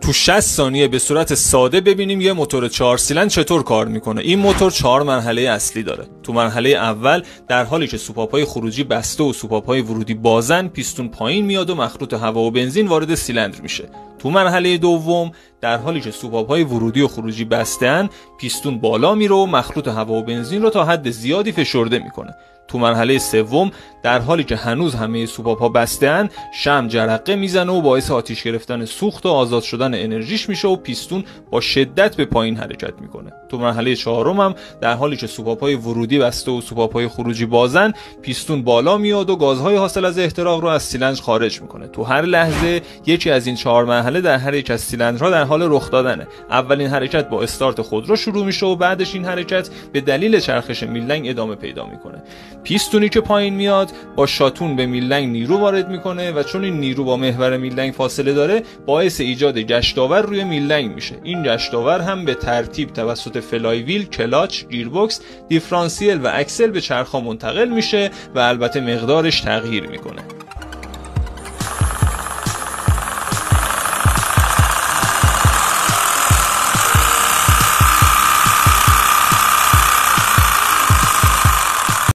تو 60 ثانیه به صورت ساده ببینیم یه موتور 4 سیلندر چطور کار میکنه. این موتور 4 مرحله اصلی داره. تو مرحله اول در حالی که سوپاپ‌های خروجی بسته و سوپاپ‌های ورودی بازن، پیستون پایین میاد و مخروط هوا و بنزین وارد سیلندر میشه. تو مرحله دوم در حالی که سوپاپ‌های ورودی و خروجی بسته‌اند، پیستون بالا میره و مخروط هوا و بنزین رو تا حد زیادی فشرده میکنه. تو مرحله سوم در حالی که هنوز همه سوپاپ‌ها بسته‌اند، شمع جرقه میزنه و باعث آتش گرفتن سوخت و آزاد شدن انرژیش میشه و پیستون با شدت به پایین حرکت میکنه. تو مرحله چهارم هم در حالی که سوپاپ‌های ورودی بسته و سوپاپ‌های خروجی بازن، پیستون بالا میاد و گازهای حاصل از احتراق رو از سیلندر خارج میکنه. تو هر لحظه یکی از این 4 مرحله در هر یک از سیلندرها در حال رخ دادنه. اولین حرکت با استارت خودرو شروع میشه و بعدش این حرکت به دلیل چرخش میلنگ ادامه پیدا میکنه. پیستونی که پایین میاد با شاتون به میلنگ نیرو وارد میکنه و چون این نیرو با محور میلنگ فاصله داره، باعث ایجاد گشتاور روی میلنگ میشه. این گشتاور هم به ترتیب توسط فلای ویل، کلاچ، گیربکس، دیفرانسیل و اکسل به چرخ‌ها منتقل میشه و البته مقدارش تغییر میکنه.